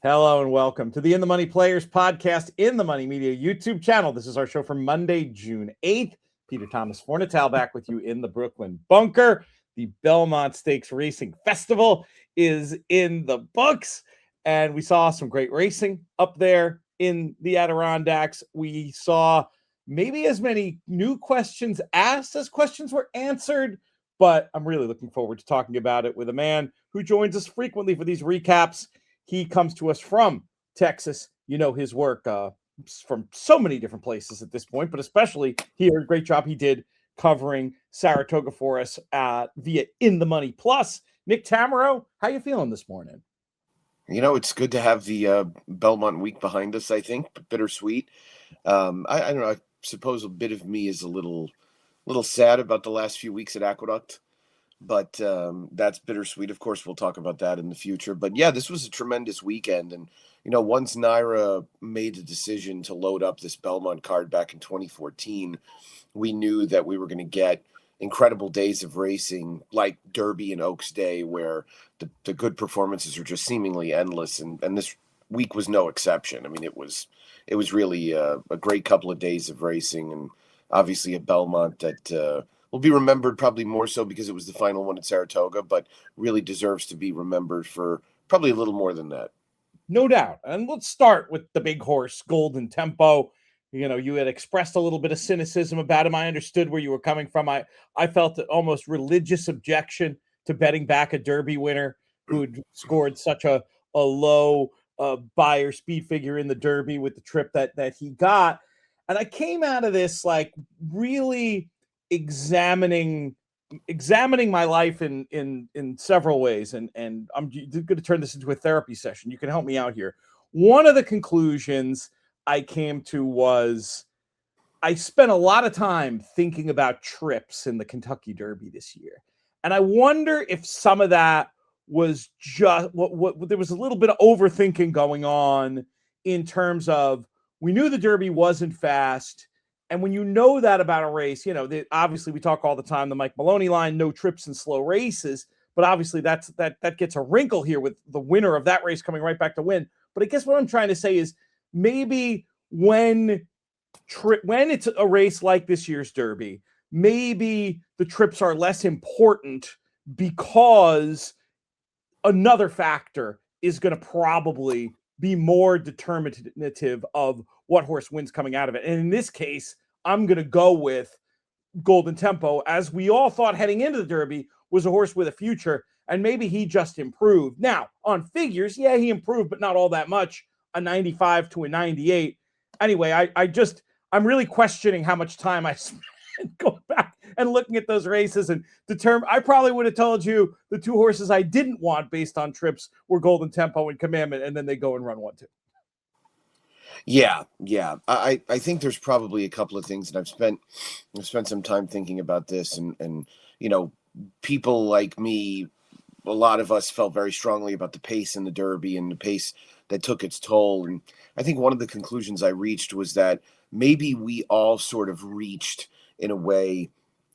Hello and welcome to the In the Money Players podcast in the Money Media YouTube channel. This is our show for Monday, June 8th. Peter Thomas Fornatale back with you in the Brooklyn bunker. The Belmont Stakes Racing Festival is in the books, and we saw some great racing up there in the Adirondacks. We saw maybe as many new questions asked as questions were answered, but I'm really looking forward to talking about it with a man who joins us frequently for these recaps. He comes to us from Texas. You know his work from so many different places at this point, but especially here, a great job he did covering Saratoga for us via In the Money Plus. Nick Tammaro, how you feeling this morning? You know, it's good to have the Belmont week behind us, I think, but bittersweet. I don't know. I suppose a bit of me is a little sad about the last few weeks at Aqueduct, but that's bittersweet. Of course, we'll talk about that in the future. But yeah, this was a tremendous weekend. And, you know, once Naira made the decision to load up this Belmont card back in 2014, we knew that we were going to get incredible days of racing like Derby and Oaks Day, where the good performances are just seemingly endless. And this week was no exception. I mean, it was really a great couple of days of racing, and obviously a Belmont that will be remembered probably more so because it was the final one at Saratoga, but really deserves to be remembered for probably a little more than that. No doubt. And let's start with the big horse, Golden Tempo. You know, you had expressed a little bit of cynicism about him. I understood where you were coming from. I felt an almost religious objection to betting back a Derby winner who had scored such a low buyer speed figure in the Derby with the trip that he got. And I came out of this like really examining my life in several ways, and I'm going to turn this into a therapy session. You can help me out here. One of the conclusions I came to was I spent a lot of time thinking about trips in the Kentucky Derby this year, and I wonder if some of that was just what there was a little bit of overthinking going on in terms of we knew the Derby wasn't fast. And when you know that about a race, you know, obviously we talk all the time, the Mike Maloney line, no trips and slow races, but obviously that gets a wrinkle here with the winner of that race coming right back to win. But I guess what I'm trying to say is maybe when it's a race like this year's Derby, maybe the trips are less important because another factor is going to probably be more determinative of what horse wins coming out of it. And in this case, I'm going to go with Golden Tempo, as we all thought heading into the Derby was a horse with a future, and maybe he just improved. Now, on figures, yeah, he improved, but not all that much, a 95 to a 98. Anyway, I'm really questioning how much time I spent going back and looking at those races and I probably would have told you the two horses I didn't want based on trips were Golden Tempo and Commandment, and then they go and run 1-2. Yeah. I think there's probably a couple of things, and I've spent some time thinking about this, and you know, people like me, a lot of us felt very strongly about the pace in the Derby and the pace that took its toll. And I think one of the conclusions I reached was that maybe we all sort of reached in a way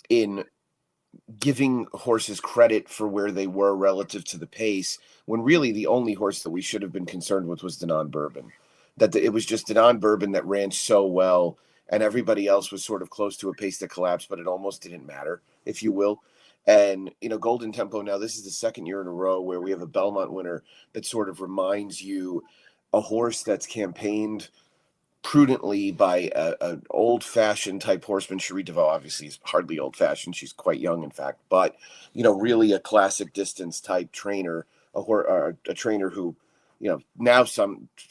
in giving horses credit for where they were relative to the pace, when really the only horse that we should have been concerned with was Denon Bourbon. It was just Denon Bourbon that ran so well, and everybody else was sort of close to a pace that collapsed, but it almost didn't matter, if you will. And, you know, Golden Tempo, now this is the second year in a row where we have a Belmont winner that sort of reminds you a horse that's campaigned prudently by an old-fashioned type horseman. Cherie DeVaux obviously is hardly old-fashioned. She's quite young, in fact. But, you know, really a classic distance type trainer, a trainer who, you know, now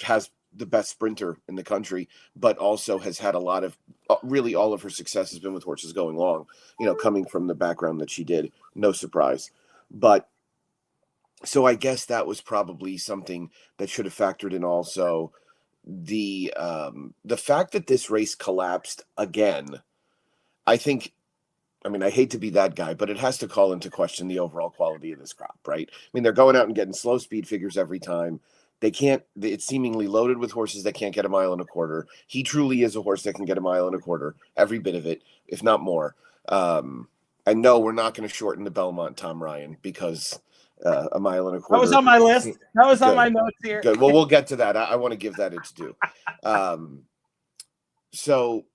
has the best sprinter in the country, but also has had a lot of, really all of her success has been with horses going long, you know, coming from the background that she did. No surprise. But so I guess that was probably something that should have factored in also. The fact that this race collapsed again, I think, I mean, I hate to be that guy, but it has to call into question the overall quality of this crop, right? I mean, they're going out and getting slow speed figures every time. It's seemingly loaded with horses that can't get a mile and a quarter. He truly is a horse that can get a mile and a quarter, every bit of it, if not more. And no, we're not going to shorten the Belmont, Tom Ryan, because a mile and a That quarter. was on my list. That was on Good. my notes here. Good. Well, we'll get to that. I want to give that its due. So,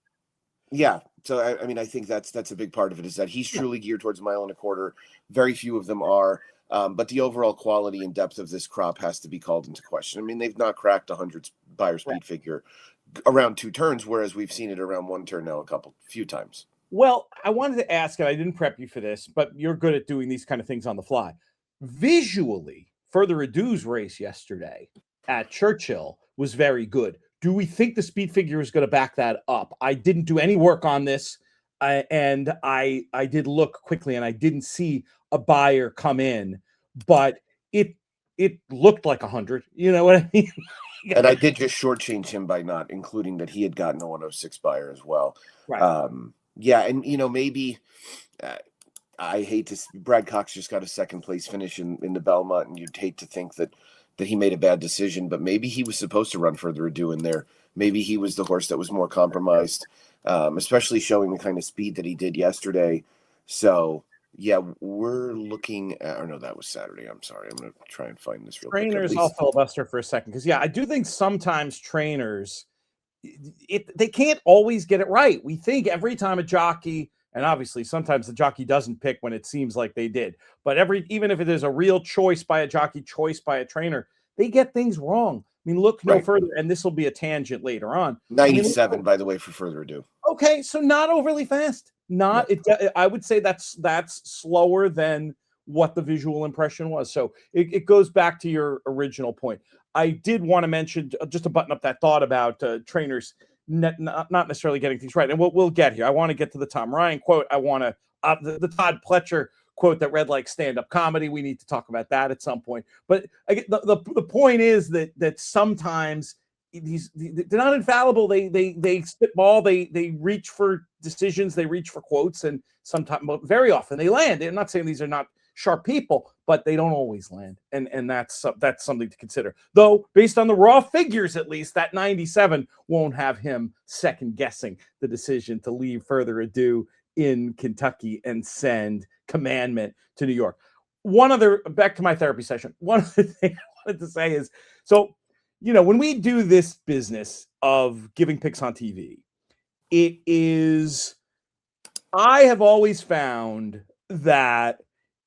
yeah. So, I mean, I think that's a big part of it, is that he's truly geared towards a mile and a quarter. Very few of them are. But the overall quality and depth of this crop has to be called into question. I mean, they've not cracked 100 buyer speed figure around 2 turns, whereas we've seen it around 1 turn now few times. Well, I wanted to ask, and I didn't prep you for this, but you're good at doing these kind of things on the fly. Visually, Further Ado's race yesterday at Churchill was very good. Do we think the speed figure is going to back that up? I didn't do any work on this, and I did look quickly, and I didn't see a buyer come in, but it looked like 100. You know what I mean? And I did just shortchange him by not including that he had gotten a 106 buyer as well. Right. Yeah, and maybe I hate to. Brad Cox just got a 2nd place finish in the Belmont, and you'd hate to think that he made a bad decision, but maybe he was supposed to run Further Ado in there. Maybe he was the horse that was more compromised, especially showing the kind of speed that he did yesterday. So yeah, we're looking at. Or no, that was Saturday. I'm sorry. I'm going to try and find this real quick. Trainers, I'll filibuster for a second, because I do think sometimes trainers, they can't always get it right. We think every time a jockey, and obviously sometimes the jockey doesn't pick when it seems like they did, but even if it is a real choice by a jockey, choice by a trainer, they get things wrong. I mean, look no further, and this will be a tangent later on. 97, by the way, for Further Ado. Okay, so not overly fast. I would say that's slower than what the visual impression was. So it goes back to your original point. I did want to mention, just to button up that thought about trainers not necessarily getting things right, and we'll get here. I want to get to the Tom Ryan quote. I want to the Todd Pletcher quote that read like stand-up comedy. We need to talk about that at some point. But the point is that sometimes they're not infallible. They spitball. They reach for decisions. They reach for quotes, and sometimes, very often, they land. I'm not saying these are not sharp people, but they don't always land, and that's something to consider. Though, based on the raw figures, at least, that 97 won't have him second guessing the decision to leave Further Ado in Kentucky and send Commandment to New York. Back to my therapy session. One other thing I wanted to say is, so, when we do this business of giving picks on TV, I have always found that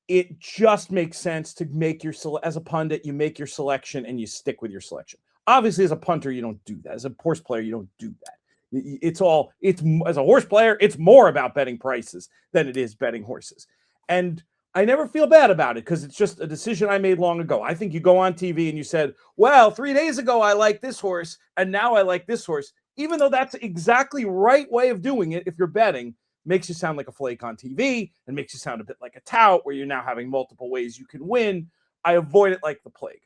it just makes sense to make as a pundit, you make your selection and you stick with your selection. Obviously, as a punter, you don't do that. As a horse player, you don't do that. It's as a horse player, it's more about betting prices than it is betting horses. And I never feel bad about it, because it's just a decision I made long ago. I think you go on TV and you said, well, 3 days ago, I liked this horse, and now I like this horse. Even though that's exactly right way of doing it, if you're betting, makes you sound like a flake on TV and makes you sound a bit like a tout, where you're now having multiple ways you can win. I avoid it like the plague.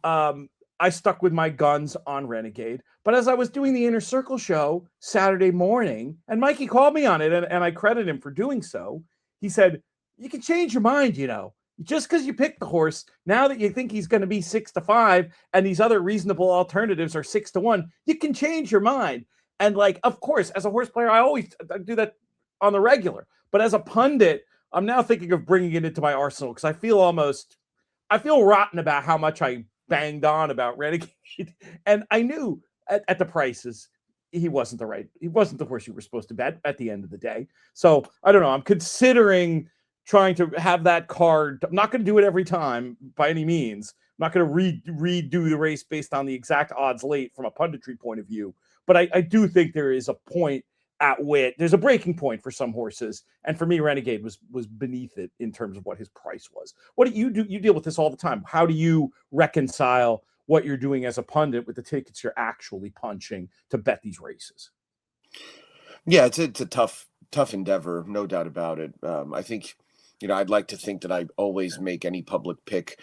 I stuck with my guns on Renegade, but as I was doing the Inner Circle show Saturday morning, and Mikey called me on it, and I credit him for doing so, he said, you can change your mind, just because you picked the horse, now that you think he's going to be 6-5 and these other reasonable alternatives are 6-1, you can change your mind. And of course, as a horse player, I do that on the regular, but as a pundit, I'm now thinking of bringing it into my arsenal, because I feel rotten about how much I banged on about Renegade, and I knew at the prices he wasn't the horse you were supposed to bet at the end of the day. So I don't know. I'm considering trying to have that card. I'm not going to do it every time by any means. I'm not going to redo the race based on the exact odds late from a punditry point of view, but I do think there is a point at which there's a breaking point for some horses, and for me, Renegade was beneath it in terms of what his price was. What do you do? You deal with this all the time. How do you reconcile what you're doing as a pundit with the tickets you're actually punching to bet these races? Yeah, it's a tough endeavor, no doubt about it. I think, I'd like to think that I always make any public pick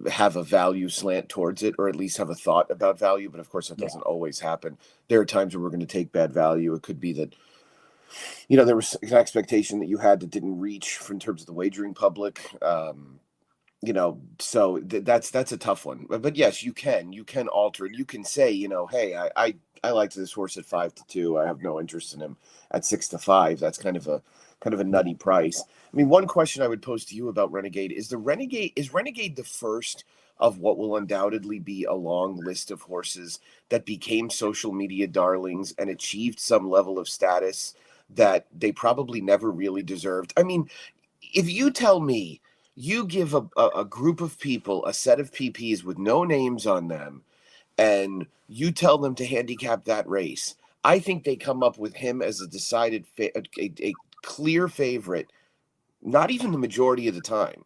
have a value slant towards it, or at least have a thought about value. But of course, that doesn't always happen. There are times where we're going to take bad value. It could be that, there was an expectation that you had that didn't reach in terms of the wagering public. So that's a tough one. But yes, you can alter it. You can say, hey, I liked this horse at 5-2. I have no interest in him at 6-5. That's kind of kind of a nutty price. I mean, one question I would pose to you about Renegade is Renegade the first of what will undoubtedly be a long list of horses that became social media darlings and achieved some level of status that they probably never really deserved? I mean, if you tell me you give a group of people a set of PPs with no names on them and you tell them to handicap that race, I think they come up with him as a decided a clear favorite, not even the majority of the time.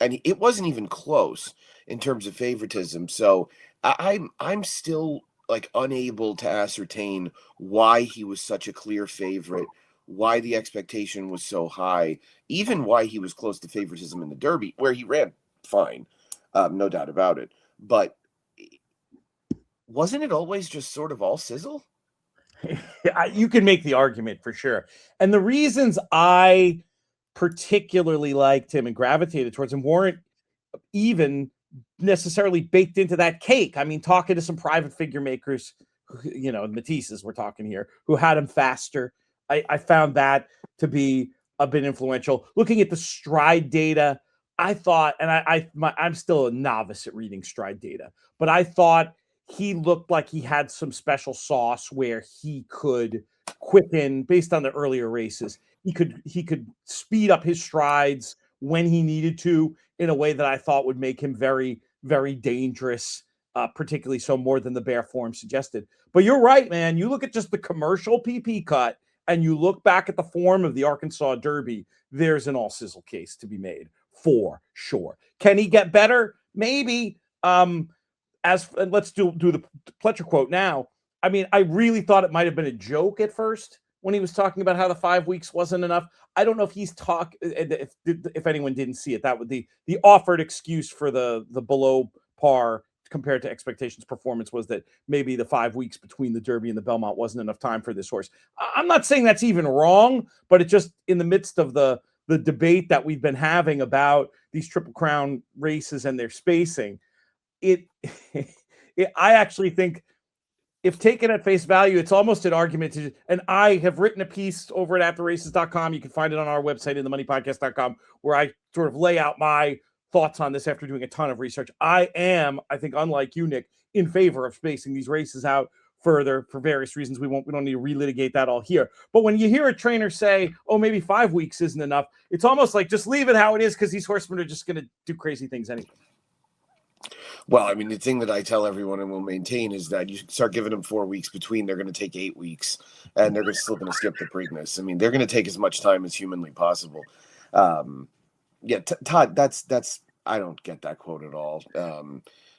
And it wasn't even close in terms of favoritism. So I'm still like unable to ascertain why he was such a clear favorite, why the expectation was so high, even why he was close to favoritism in the Derby, where he ran fine, no doubt about it. But wasn't it always just sort of all sizzle? You can make the argument for sure. And the reasons I particularly liked him and gravitated towards him weren't even necessarily baked into that cake. I mean, talking to some private figure makers, Matisse's we're talking here, who had him faster. I found that to be a bit influential. Looking at the stride data, I thought, and I'm still a novice at reading stride data, but I thought he looked like he had some special sauce where he could quicken based on the earlier races. He could speed up his strides when he needed to in a way that I thought would make him very, very dangerous, particularly so more than the bare form suggested. But you're right, man. You look at just the commercial PP cut and you look back at the form of the Arkansas Derby, there's an all sizzle case to be made for sure. Can he get better? Maybe. Let's do the Pletcher quote now. I mean, I really thought it might have been a joke at first when he was talking about how the 5 weeks wasn't enough. I don't know if he's if anyone didn't see it, that would the offered excuse for the below par compared to expectations performance was that maybe the 5 weeks between the Derby and the Belmont wasn't enough time for this horse. I'm not saying that's even wrong, but it just in the midst of the debate that we've been having about these Triple Crown races and their spacing, I actually think if taken at face value, it's almost an argument to, and I have written a piece over at afterraces.com. You can find it on our website in themoneypodcast.com where I sort of lay out my thoughts on this after doing a ton of research. I think, unlike you, Nick, in favor of spacing these races out further for various reasons. We don't need to relitigate that all here. But when you hear a trainer say, oh, maybe 5 weeks isn't enough, it's almost like just leave it how it is because these horsemen are just going to do crazy things anyway. Well, I mean, the thing that I tell everyone and will maintain is that you start giving them 4 weeks between, they're going to take 8 weeks, and they're still going to skip the Preakness. I mean, they're going to take as much time as humanly possible. Todd, that's I don't get that quote at all.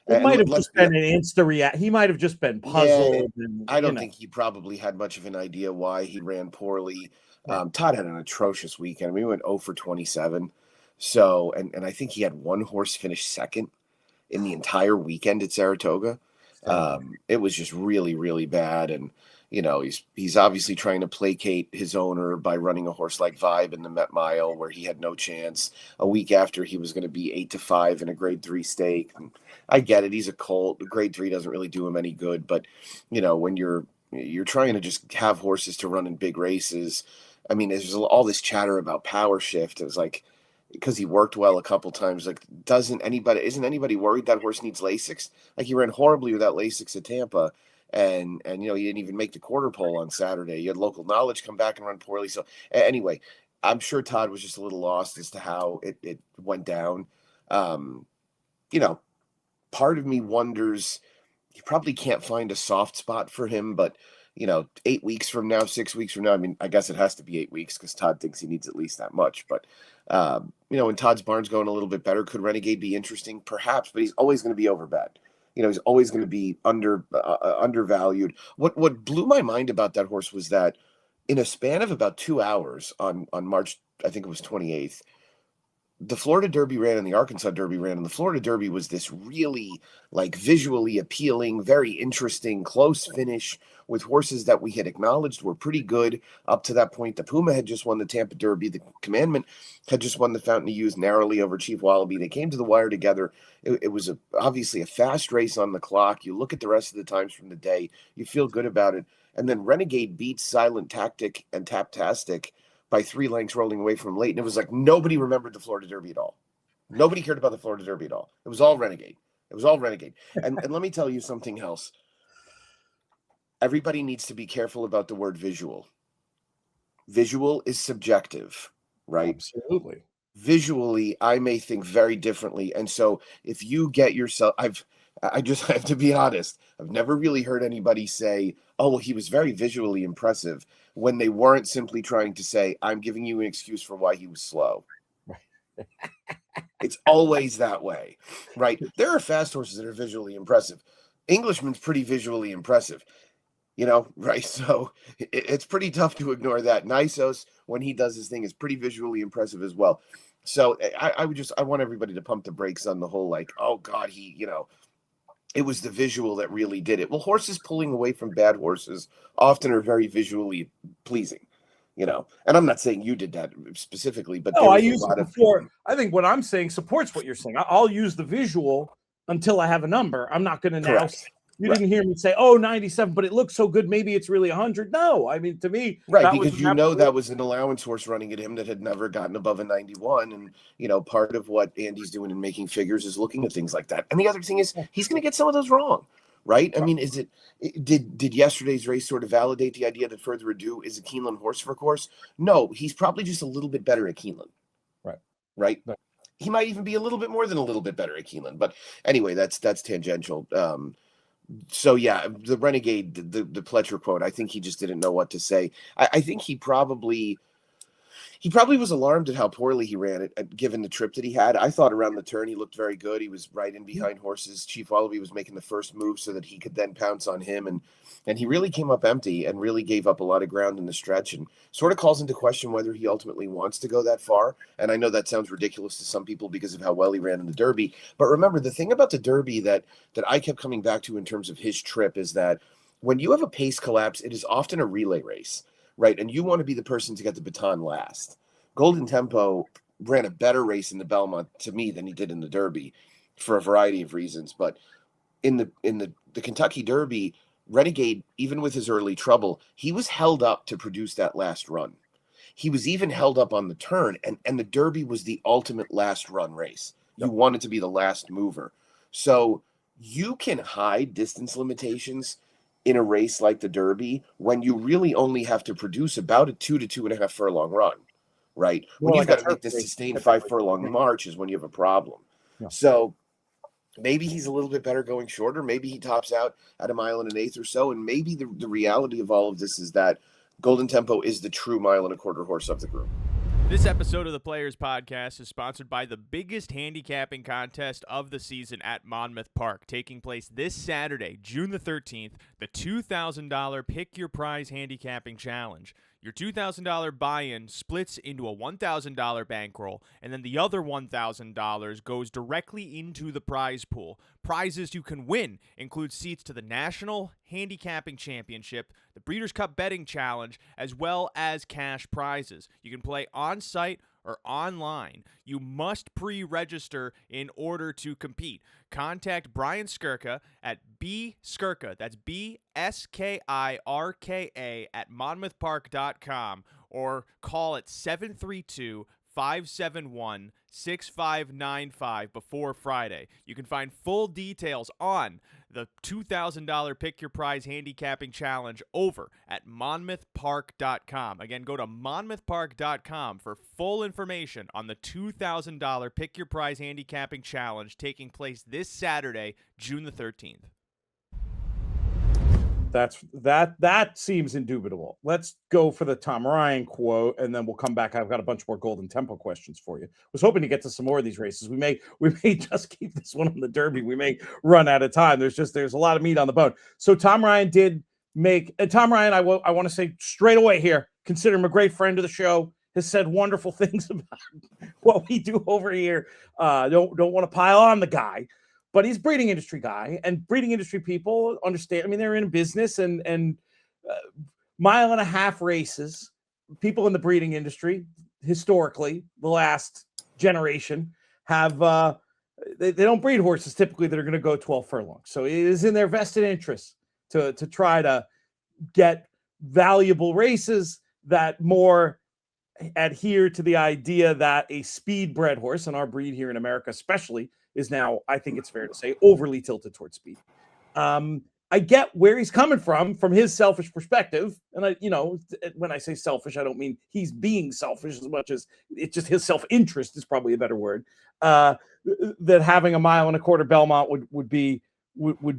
It might have just been an instant react. He might have just been puzzled. Yeah, I don't think he probably had much of an idea why he ran poorly. Right. Todd had an atrocious weekend. We went 0 for 27. So, and I think he had one horse finish second in the entire weekend at Saratoga. It was just really, really bad. And, he's obviously trying to placate his owner by running a horse like Vibe in the Met Mile where he had no chance a week after he was going to be 8-5 in a grade 3 stake. And I get it. He's a colt. Grade 3 doesn't really do him any good. But, when you're trying to just have horses to run in big races, I mean, there's all this chatter about power shift. It was like, because he worked well a couple times, like, isn't anybody worried that horse needs Lasix? Like, he ran horribly without Lasix at Tampa, and he didn't even make the quarter pole on Saturday. You had Local Knowledge come back and run poorly. So anyway, I'm sure Todd was just a little lost as to how it went down. Part of me wonders, you probably can't find a soft spot for him, but 8 weeks from now, 6 weeks from now, I mean, I guess it has to be 8 weeks because Todd thinks he needs at least that much. But, when Todd's barn's going a little bit better, could Renegade be interesting? Perhaps, but he's always going to be overbet. He's always going to be undervalued. What blew my mind about that horse was that in a span of about 2 hours on March, I think it was 28th, the Florida Derby ran and the Arkansas Derby ran, and the Florida Derby was this really visually appealing, very interesting, close finish with horses that we had acknowledged were pretty good up to that point. The Puma had just won the Tampa Derby. The Commandment had just won the Fountain of Youth narrowly over Chief Wallaby. They came to the wire together. It was obviously a fast race on the clock. You look at the rest of the times from the day, you feel good about it. And then Renegade beats Silent Tactic and Taptastic by 3 lengths rolling away from late. And it was like nobody remembered the Florida Derby at all. Nobody cared about the Florida Derby at all. It was all Renegade. And let me tell you something else. Everybody needs to be careful about the word visual. Visual is subjective, right? Absolutely. Visually, I may think very differently. And so if you get yourself, I just have to be honest. I've never really heard anybody say, oh, well, he was very visually impressive, when they weren't simply trying to say, I'm giving you an excuse for why he was slow. Right. It's always that way, right? There are fast horses that are visually impressive. Englishman's pretty visually impressive, right? So it's pretty tough to ignore that. Nysos, when he does his thing, is pretty visually impressive as well. So I want everybody to pump the brakes on the whole, like, oh God, it was the visual that really did it. Well, horses pulling away from bad horses often are very visually pleasing, and I'm not saying you did that specifically, but no, I use it before. I think what I'm saying supports what you're saying. I'll use the visual until I have a number. I'm not going to now. You didn't hear me say, oh, 97, but it looks so good. Maybe it's really 100. No, I mean, to me, right, because that was an allowance horse running at him that had never gotten above a 91. And, part of what Andy's doing in making figures is looking at things like that. And the other thing is he's going to get some of those wrong, right? I mean, did yesterday's race sort of validate the idea that Further Ado is a Keeneland horse for course? No, he's probably just a little bit better at Keeneland. Right. He might even be a little bit more than a little bit better at Keeneland. But anyway, that's tangential. So yeah, the Renegade, the Pletcher quote, I think he just didn't know what to say. I think he probably was alarmed at how poorly he ran it, given the trip that he had. I thought around the turn he looked very good. He was right in behind horses. Chief Wallaby was making the first move so that he could then pounce on him, and he really came up empty and really gave up a lot of ground in the stretch, and sort of calls into question whether he ultimately wants to go that far. And I know that sounds ridiculous to some people because of how well he ran in the Derby. But remember, the thing about the Derby that I kept coming back to in terms of his trip is that when you have a pace collapse, it is often a relay race, right? And you want to be the person to get the baton last. Golden Tempo ran a better race in the Belmont to me than he did in the Derby for a variety of reasons. But in the Kentucky Derby, Renegade, even with his early trouble, he was held up to produce that last run. He was even held up on the turn, and the Derby was the ultimate last run race. You wanted to be the last mover. So you can hide distance limitations in a race like the Derby when you really only have to produce about a 2 to 2.5 furlong run, right? When you've got to make this sustained 5 furlong march is when you have a problem. Yeah. So maybe he's a little bit better going shorter. Maybe he tops out at 1 1/8 or so. And maybe the reality of all of this is that Golden Tempo is the true 1 1/4 horse of the group. This episode of the Players Podcast is sponsored by the biggest handicapping contest of the season at Monmouth Park, taking place this Saturday, June the 13th, the $2,000 Pick Your Prize Handicapping Challenge. Your $2,000 buy-in splits into a $1,000 bankroll, and then the other $1,000 goes directly into the prize pool. Prizes you can win include seats to the National Handicapping Championship, the Breeders' Cup Betting Challenge, as well as cash prizes. You can play on-site or online. You must pre-register in order to compete. Contact Brian Skirka at bskirka, that's BSKIRKA at monmouthpark.com, or call at 732-571-6595 before Friday. You can find full details on the $2,000 Pick Your Prize Handicapping Challenge over at monmouthpark.com. Again, go to monmouthpark.com for full information on the $2,000 Pick Your Prize Handicapping Challenge taking place this Saturday, June the 13th. That seems indubitable. Let's go for the Tom Ryan quote, and then we'll come back. I've got a bunch more Golden Tempo questions for you. Was hoping to get to some more of these races. We may just keep this one on the Derby. We may run out of time. There's a lot of meat on the bone. So Tom Ryan did make. And Tom Ryan, I want to say straight away here, consider him a great friend of the show. Has said wonderful things about what we do over here. Don't want to pile on the guy. But he's a breeding industry guy, and breeding industry people understand. I mean, they're in business, and 1.5 mile races. People in the breeding industry, historically, the last generation, have they don't breed horses typically that are going to go 12 furlongs. So it is in their vested interest to try to get valuable races that more adhere to the idea that a speed bred horse, and our breed here in America especially, is now, I think it's fair to say, overly tilted towards speed. I get where he's coming from his selfish perspective. And when I say selfish, I don't mean he's being selfish as much as it's just his self-interest is probably a better word. That having a 1.25 mile Belmont would be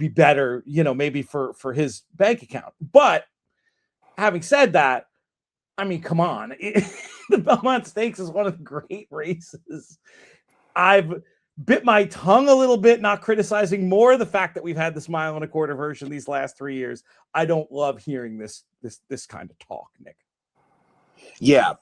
better, maybe for his bank account. But having said that, I mean, come on. The Belmont Stakes is one of the great races. I've bit my tongue a little bit, not criticizing more the fact that we've had this 1.25 mile version these last 3 years. I don't love hearing this kind of talk, Nick. Yeah.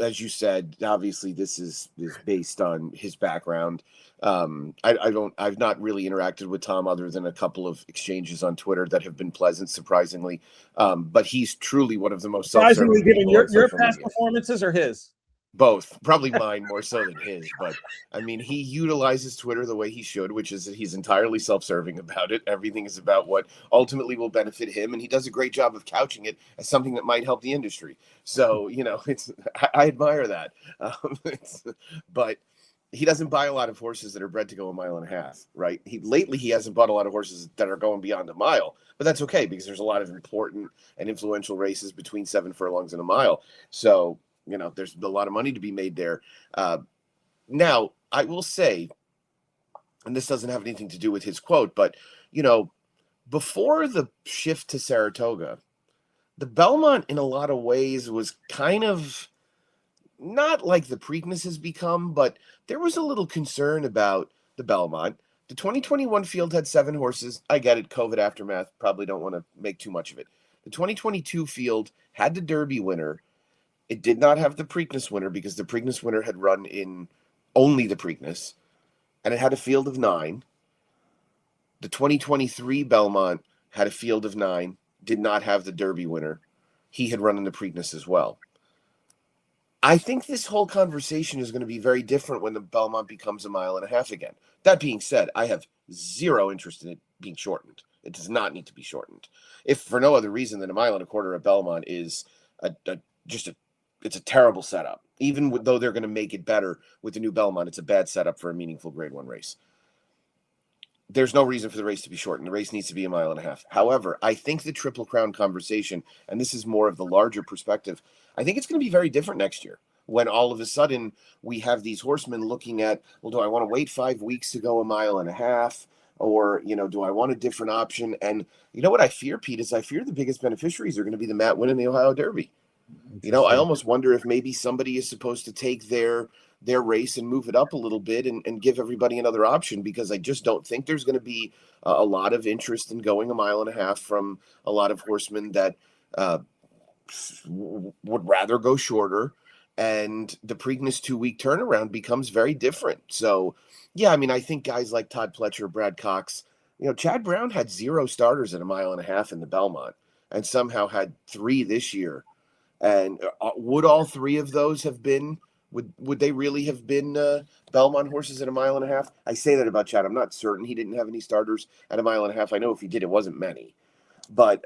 As you said, obviously this is based on his background. I've not really interacted with Tom other than a couple of exchanges on Twitter that have been pleasant, surprisingly. But he's truly one of the most surprisingly, given your past media. Performances or his. Both, probably mine more so than his, but I mean, he utilizes Twitter the way he should, which is that he's entirely self-serving about it. Everything is about what ultimately will benefit him, and he does a great job of couching it as something that might help the industry. So, I admire that. But he doesn't buy a lot of horses that are bred to go 1.5 miles, right? Lately he hasn't bought a lot of horses that are going beyond 1 mile, but that's okay because there's a lot of important and influential races between 7 furlongs and 1 mile. So, there's a lot of money to be made there. Now, I will say, and this doesn't have anything to do with his quote, but, before the shift to Saratoga, the Belmont in a lot of ways was kind of not like the Preakness has become, but there was a little concern about the Belmont. The 2021 field had 7 horses. I get it, COVID aftermath, probably don't want to make too much of it. The 2022 field had the Derby winner. It did not have the Preakness winner because the Preakness winner had run in only the Preakness, and it had a field of 9. The 2023 Belmont had a field of 9, did not have the Derby winner. He had run in the Preakness as well. I think this whole conversation is going to be very different when the Belmont becomes 1.5 miles again. That being said, I have zero interest in it being shortened. It does not need to be shortened. If for no other reason than 1.25 miles at Belmont is it's a terrible setup. Even though they're going to make it better with the new Belmont, it's a bad setup for a meaningful Grade 1 race. There's no reason for the race to be shortened. The race needs to be 1.5 miles. However, I think the Triple Crown conversation, and this is more of the larger perspective, I think it's going to be very different next year when all of a sudden we have these horsemen looking at, well, do I want to wait 5 weeks to go 1.5 miles? Or, do I want a different option? And you know what I fear, Pete, is I fear the biggest beneficiaries are going to be the Matt Winn and the Ohio Derby. I almost wonder if maybe somebody is supposed to take their race and move it up a little bit and give everybody another option, because I just don't think there's going to be a lot of interest in going 1.5 miles from a lot of horsemen that would rather go shorter. And the Preakness 2-week turnaround becomes very different. So, yeah, I mean, I think guys like Todd Pletcher, Brad Cox, Chad Brown had 0 starters at 1.5 miles in the Belmont and somehow had 3 this year. And would all 3 of those have been, would they really have been Belmont horses at 1.5 miles? I say that about Chad. I'm not certain he didn't have any starters at 1.5 miles. I know if he did, it wasn't many. But,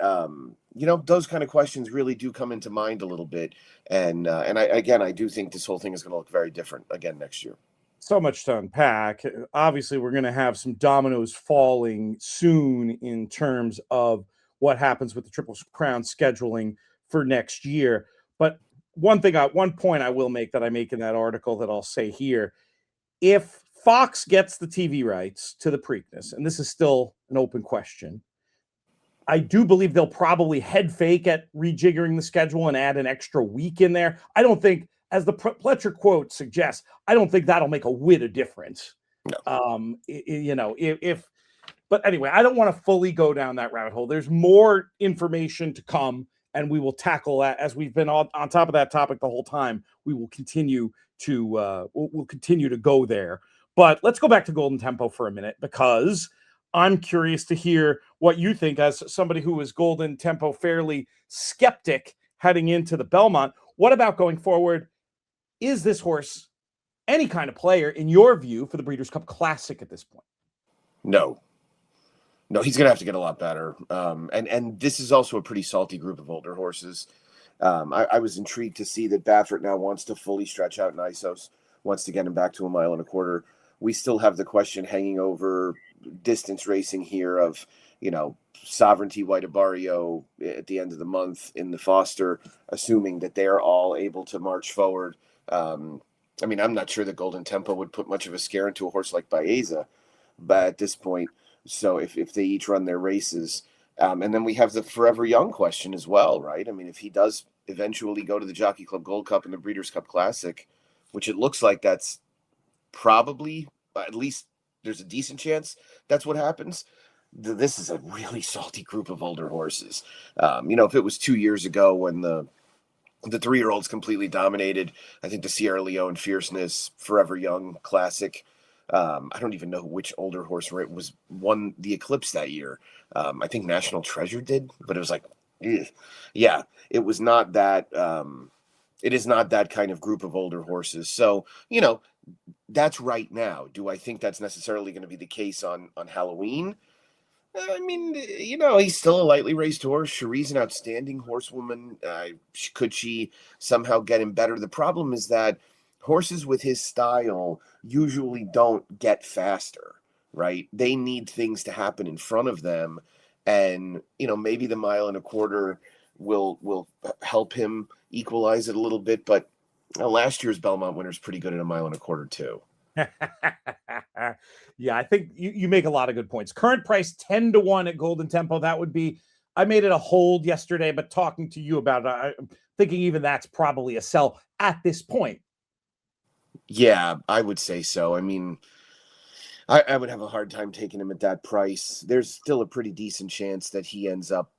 those kind of questions really do come into mind a little bit. And I do think this whole thing is going to look very different again next year. So much to unpack. Obviously, we're going to have some dominoes falling soon in terms of what happens with the Triple Crown scheduling for next year. But one point I will make that I make in that article that I'll say here, if Fox gets the TV rights to the Preakness, and this is still an open question, I do believe they'll probably head fake at rejiggering the schedule and add an extra week in there. I don't think, as the Pletcher quote suggests, I don't think that'll make a whit of difference. No. But anyway, I don't want to fully go down that rabbit hole. There's more information to come, and we will tackle that as we've been on top of that topic the whole time. We will continue to we'll continue to go there. But let's go back to Golden Tempo for a minute, because I'm curious to hear what you think as somebody who is Golden Tempo fairly skeptic heading into the Belmont. What about going forward? Is this horse any kind of player, in your view, for the Breeders' Cup Classic at this point? No, he's going to have to get a lot better. And this is also a pretty salty group of older horses. I was intrigued to see that Baffert now wants to fully stretch out Nisos, wants to get him back to 1.25 miles. We still have the question hanging over distance racing here of, Sovereignty, White Barrio at the end of the month in the Foster, assuming that they're all able to march forward. I'm not sure that Golden Tempo would put much of a scare into a horse like Baeza, but at this point, so if they each run their races, and then we have the Forever Young question as well, right? I mean, if he does eventually go to the Jockey Club Gold Cup and the Breeders' Cup Classic, which it looks like that's probably, at least there's a decent chance that's what happens. This is a really salty group of older horses. If it was 2 years ago when the 3-year-olds completely dominated, I think the Sierra Leone Fierceness, Forever Young Classic. I don't even know which older horse won the Eclipse that year. I think National Treasure did, but it was like, yeah, it was not that. It is not that kind of group of older horses. So, that's right now. Do I think that's necessarily going to be the case on Halloween? I mean, he's still a lightly raced horse. Cherie's an outstanding horsewoman. Could she somehow get him better? The problem is that horses with his style usually don't get faster, right? They need things to happen in front of them. And, maybe the 1.25 miles will help him equalize it a little bit. But last year's Belmont winner is pretty good at 1.25 miles too. Yeah, I think you make a lot of good points. Current price 10-1 at Golden Tempo. That would be, I made it a hold yesterday, but talking to you about it, I'm thinking even that's probably a sell at this point. Yeah, I would say so. I mean, I would have a hard time taking him at that price. There's still a pretty decent chance that he ends up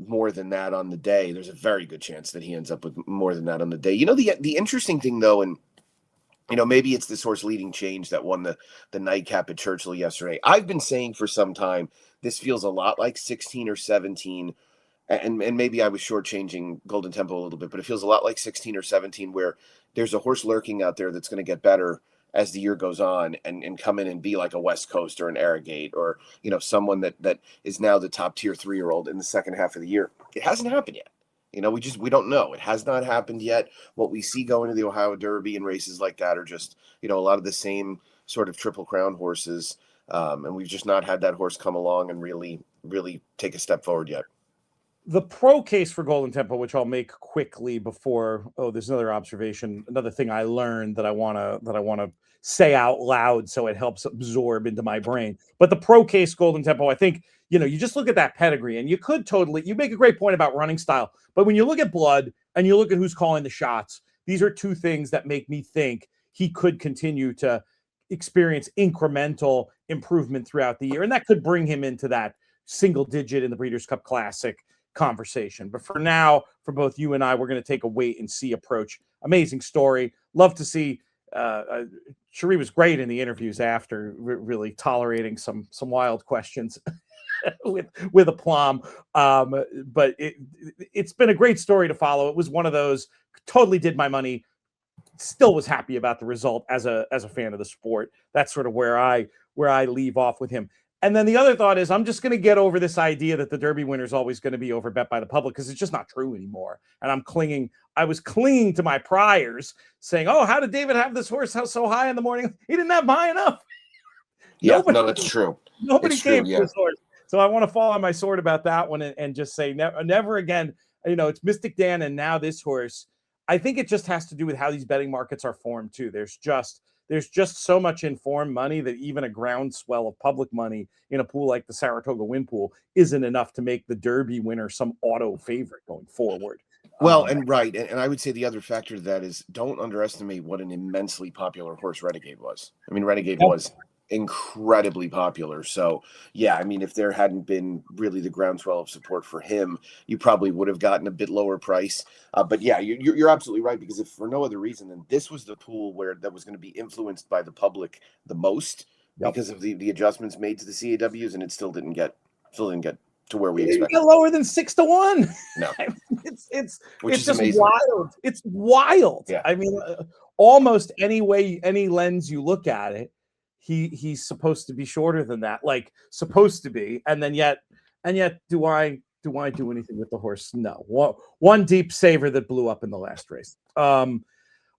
more than that on the day. There's a very good chance that he ends up with more than that on the day. The interesting thing, though, and maybe it's this horse Leading Change that won the nightcap at Churchill yesterday. I've been saying for some time, this feels a lot like 16 or 17, and maybe I was shortchanging Golden Tempo a little bit, but it feels a lot like 16 or 17, where there's a horse lurking out there that's going to get better as the year goes on and come in and be like a West Coast or an Arrogate or, someone that is now the top tier 3-year-old in the second half of the year. It hasn't happened yet. We don't know. It has not happened yet. What we see going to the Ohio Derby and races like that are just, a lot of the same sort of Triple Crown horses. And we've just not had that horse come along and really, really take a step forward yet. The pro case for Golden Tempo, which I'll make quickly before, there's another observation, another thing I learned that I want to say out loud so it helps absorb into my brain. But the pro case Golden Tempo, I think, you just look at that pedigree and you make a great point about running style. But when you look at blood and you look at who's calling the shots, these are two things that make me think he could continue to experience incremental improvement throughout the year. And that could bring him into that single digit in the Breeders' Cup Classic conversation. But for now, for both you and I, we're going to take a wait and see approach. Amazing story. Love to see. Cherie was great in the interviews after, really tolerating some wild questions with aplomb. But it's been a great story to follow. It was one of those, totally did my money, still was happy about the result as a fan of the sport. That's sort of where I leave off with him. And then the other thought is, I'm just going to get over this idea that the Derby winner is always going to be overbet by the public, because it's just not true anymore. And I was clinging to my priors, saying, "Oh, how did David have this horse so high in the morning? He didn't have high enough." Yeah, that's true. Nobody came to this horse. So I want to fall on my sword about that one and just say never again. It's Mystic Dan and now this horse. I think it just has to do with how these betting markets are formed too. There's just so much informed money that even a groundswell of public money in a pool like the Saratoga Win Pool isn't enough to make the Derby winner some auto favorite going forward. Well, and I would say the other factor to that is, don't underestimate what an immensely popular horse Renegade was. I mean, Renegade was incredibly popular. So, yeah, I mean, if there hadn't been really the groundswell of support for him, you probably would have gotten a bit lower price. But yeah, you're absolutely right, because if for no other reason than this was the pool that was going to be influenced by the public the most, because of the adjustments made to the CAWs, and it still didn't get to where we expected. Get lower than 6-1. No, it's just amazing. wild. It's wild. Yeah. I mean, almost any lens you look at it, he's supposed to be shorter than that, like supposed to be, and yet do I do I do anything with the horse? No. One deep saver that blew up in the last race.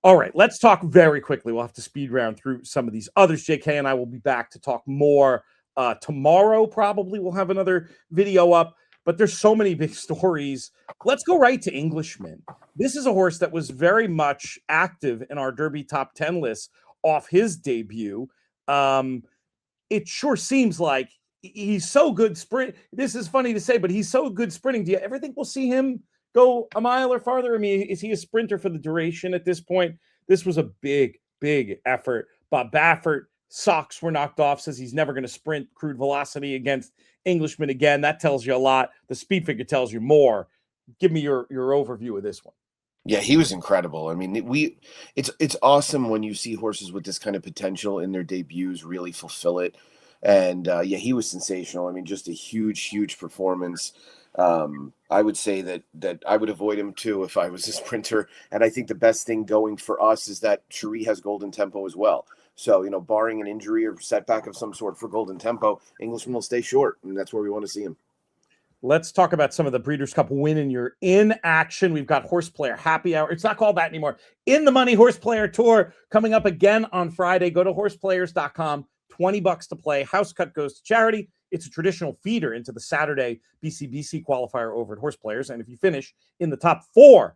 All right, let's talk very quickly. We'll have to speed round through some of these others. JK and I will be back to talk more tomorrow. Probably we'll have another video up, but there's so many big stories. Let's go right to Englishman. This is a horse that was very much active in our Derby top 10 list off his debut. It sure seems like he's so good sprint. This is funny to say, but he's so good sprinting. Do you ever think we'll see him go a mile or farther? I mean, is he a sprinter for the duration at this point? This was a big, big effort. Bob Baffert, socks were knocked off, says he's never going to sprint crude velocity against Englishman again. That tells you a lot. The speed figure tells you more. Give me your overview of this one. Yeah, he was incredible. I mean, it's awesome when you see horses with this kind of potential in their debuts really fulfill it. And yeah, he was sensational. I mean, just a huge performance. I would say that I would avoid him too if I was a sprinter. And I think the best thing going for us is that Cherie has Golden Tempo as well. So, you know, barring an injury or setback of some sort for Golden Tempo, Englishman will stay short, and that's where we want to see him. Let's talk about some of the Breeders' Cup win and you're in action. We've got Horseplayer Happy Hour. It's not called that anymore. In the Money Horseplayer Tour coming up again on Friday. Go to horseplayers.com. $20 to play. House cut goes to charity. It's a traditional feeder into the Saturday BCBC qualifier over at Horseplayers. And if you finish in the top 4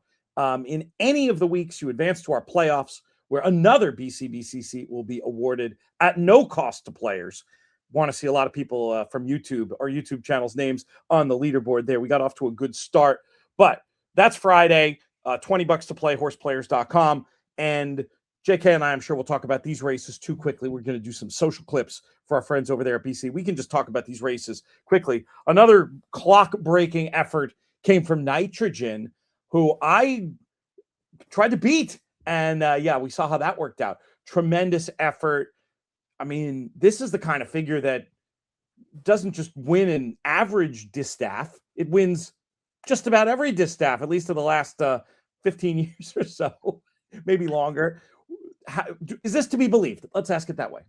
in any of the weeks, you advance to our playoffs where another BCBC seat will be awarded at no cost to players. Want to see a lot of people from YouTube, our YouTube channel's names on the leaderboard there. We got off to a good start, but that's Friday, $20 to play, horseplayers.com. And JK and I, I'm sure we'll talk about these races too quickly. We're going to do some social clips for our friends over there at BC. We can just talk about these races quickly. Another clock-breaking effort came from Nitrogen, who I tried to beat. And yeah, we saw how that worked out. Tremendous effort. I mean, this is the kind of figure that doesn't just win an average distaff. It wins just about every distaff, at least in the last 15 years or so, maybe longer. Is this to be believed? Let's ask it that way.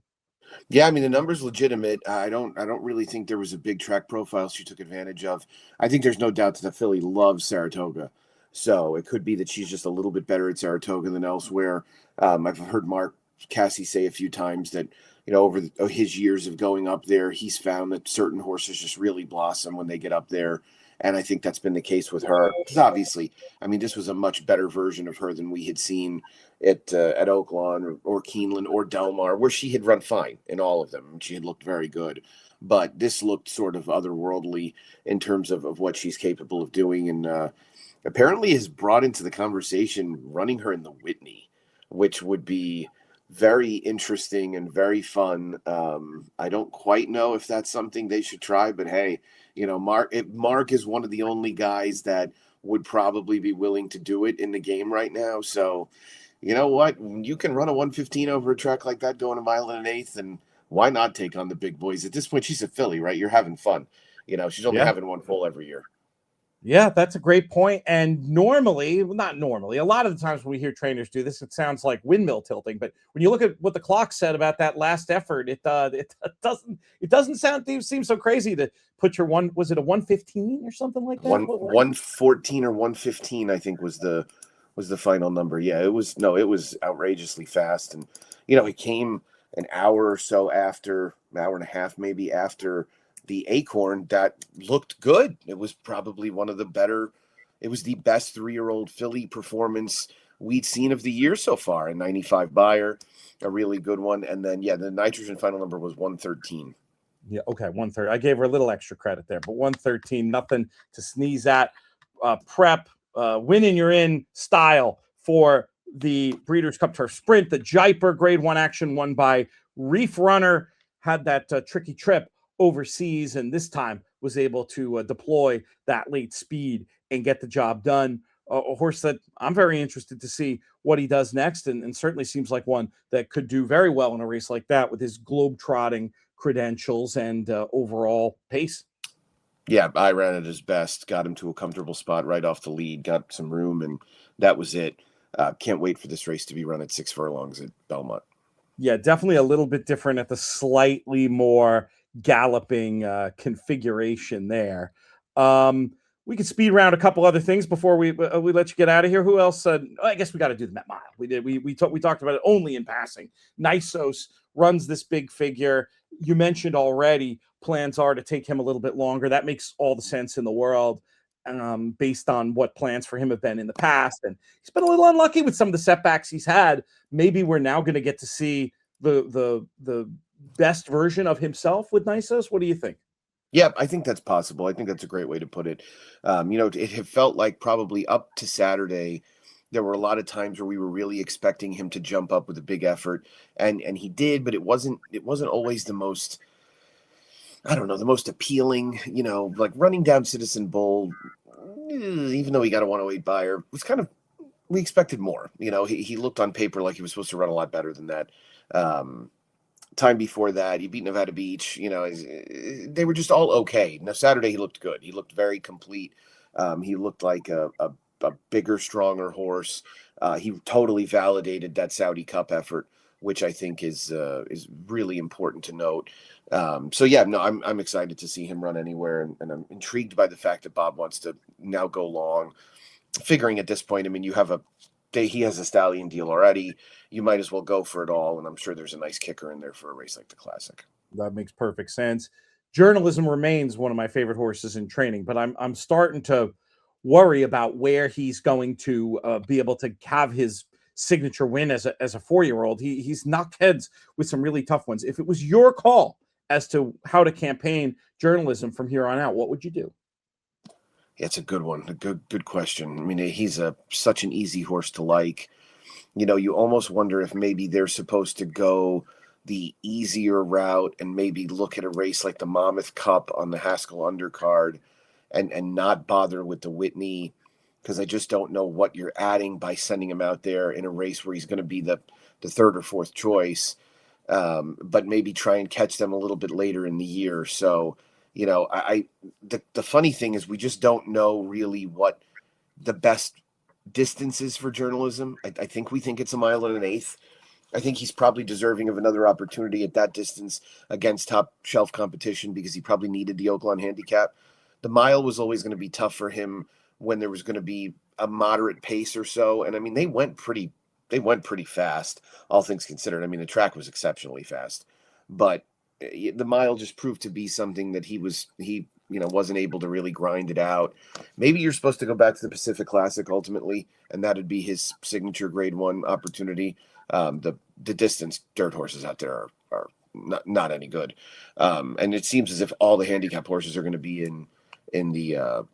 Yeah, I mean, the number's legitimate. I don't really think there was a big track profile she took advantage of. I think there's no doubt that the filly loves Saratoga. So it could be that she's just a little bit better at Saratoga than elsewhere. I've heard Mark Cassie say a few times that, you know, over his years of going up there, he's found that certain horses just really blossom when they get up there. And I think that's been the case with her. Because obviously, I mean, this was a much better version of her than we had seen at Oaklawn or Keeneland or Del Mar, where she had run fine in all of them. She had looked very good. But this looked sort of otherworldly in terms of what she's capable of doing. And apparently has brought into the conversation running her in the Whitney, which would be very interesting and very fun. I don't quite know if that's something they should try, but hey, you know, Mark is one of the only guys that would probably be willing to do it in the game right now. So, you know what? You can run a 115 over a track like that, going a mile and an eighth, and why not take on the big boys? At this point, she's a filly, right? You're having fun. You know, she's only having one foal every year. Yeah, that's a great point. And normally, well, not normally, a lot of the times when we hear trainers do this, it sounds like windmill tilting. But when you look at what the clock said about that last effort, it doesn't seem so crazy to put your one. Was it a 115 or something like that? 114 or 115, I think was the final number. Yeah, it was outrageously fast, and you know, it came an hour or so after, an hour and a half maybe after the Acorn that looked good. It was probably one of the better. It was the best 3-year-old filly performance we'd seen of the year so far. A 95 buyer, a really good one. And then, yeah, the Nitrogen final number was 113. Yeah, okay, 130. I gave her a little extra credit there, but 113, nothing to sneeze at. Prep, win and you're in style for the Breeders' Cup Turf Sprint. The Jaipur Grade 1 action won by Reef Runner, had that tricky trip overseas, and this time was able to deploy that late speed and get the job done. A horse that I'm very interested to see what he does next, and certainly seems like one that could do very well in a race like that with his globe-trotting credentials and overall pace. Yeah, I ran at his best, got him to a comfortable spot right off the lead, got some room, and that was it. Can't wait for this race to be run at 6 furlongs at Belmont. Yeah, definitely a little bit different at the slightly more galloping configuration there. We could speed around a couple other things before we let you get out of here. Who else? I guess we got to do the Met Mile. We talked about it only in passing. Nisos runs this big figure. You mentioned already plans are to take him a little bit longer. That makes all the sense in the world, based on what plans for him have been in the past. And he's been a little unlucky with some of the setbacks he's had. Maybe we're now going to get to see the best version of himself with Nisos. What do you think? Yeah, I think that's possible. I think that's a great way to put it. It had felt like probably up to Saturday, there were a lot of times where we were really expecting him to jump up with a big effort, and he did, but it wasn't always the most, I don't know, the most appealing. Like running down Citizen Bull, even though he got a 108 buyer, was kind of, we expected more. He looked on paper like he was supposed to run a lot better than that. Time before that, he beat Nevada Beach. They were just all okay. Now Saturday he looked good. He looked very complete. He looked like a bigger, stronger horse. He totally validated that Saudi Cup effort, which I think is really important to note. I'm excited to see him run anywhere, and I'm intrigued by the fact that Bob wants to now go long. Figuring at this point, I mean, he has a stallion deal already. You might as well go for it all, and I'm sure there's a nice kicker in there for a race like the Classic. That makes perfect sense. Journalism remains one of my favorite horses in training, but I'm starting to worry about where he's going to be able to have his signature win as a 4-year-old. He's knocked heads with some really tough ones. If it was your call as to how to campaign journalism from here on out, what would you do? Yeah, it's a good one. A good question. I mean, he's such an easy horse to like. You almost wonder if maybe they're supposed to go the easier route and maybe look at a race like the Monmouth Cup on the Haskell undercard and not bother with the Whitney, because I just don't know what you're adding by sending him out there in a race where he's going to be the third or fourth choice, but maybe try and catch them a little bit later in the year. So, the funny thing is we just don't know really what the best distance is for journalism. I think we think it's 1 1/8 miles. I think he's probably deserving of another opportunity at that distance against top shelf competition, because he probably needed the Oaklawn handicap. The mile was always going to be tough for him when there was going to be a moderate pace or so. And I mean, they went pretty fast, all things considered. I mean, the track was exceptionally fast, but the mile just proved to be something that he wasn't able to really grind it out. Maybe you're supposed to go back to the Pacific Classic ultimately, and that'd be his signature Grade 1 opportunity. The distance dirt horses out there are not any good. And it seems as if all the handicap horses are going to be in the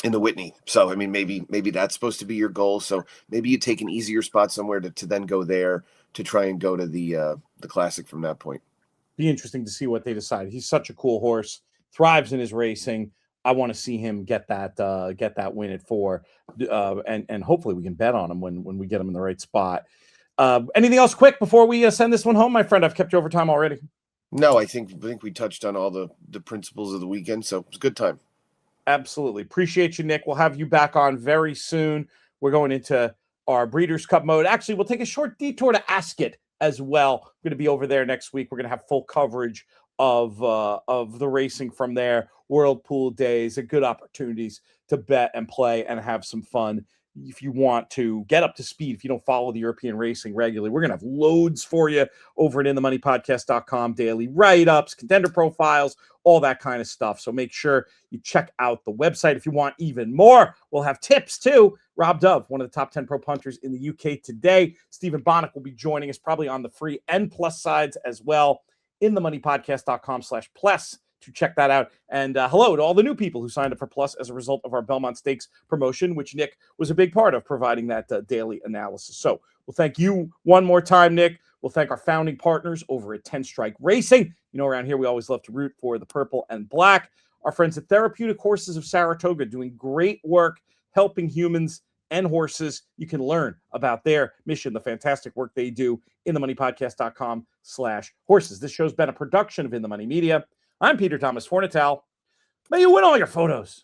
Whitney. So, I mean, maybe that's supposed to be your goal. So maybe you take an easier spot somewhere to then go there to try and go to the Classic from that point. Be interesting to see what they decide. He's such a cool horse, thrives in his racing. I want to see him get that win at 4, and hopefully we can bet on him when we get him in the right spot. Anything else quick before we send this one home, my friend? I've kept you over time already. No, I think we touched on all the principles of the weekend, so it's a good time. Absolutely. Appreciate you, Nick. We'll have you back on very soon. We're going into our Breeders' Cup mode. Actually, we'll take a short detour to Ascot as well. We're going to be over there next week. We're going to have full coverage of the racing from there. World Pool Days, good opportunities to bet and play and have some fun. If you want to get up to speed, if you don't follow the European racing regularly, we're going to have loads for you over at InTheMoneyPodcast.com, daily write-ups, contender profiles, all that kind of stuff. So make sure you check out the website. If you want even more, we'll have tips too. Rob Dove, one of the top 10 pro punters in the UK today. Stephen Bonnick will be joining us probably on the free and plus sides as well. InTheMoneyPodcast.com/plus to check that out. And hello to all the new people who signed up for Plus as a result of our Belmont Stakes promotion, which Nick was a big part of providing that daily analysis. So we'll thank you one more time, Nick. We'll thank our founding partners over at 10 Strike Racing. Around here, we always love to root for the purple and black. Our friends at Therapeutic Horses of Saratoga doing great work helping humans and horses. You can learn about their mission, the fantastic work they do, InTheMoneyPodcast.com/horses. This show's been a production of In the Money Media. I'm Peter Thomas Fornatale. May you win all your photos.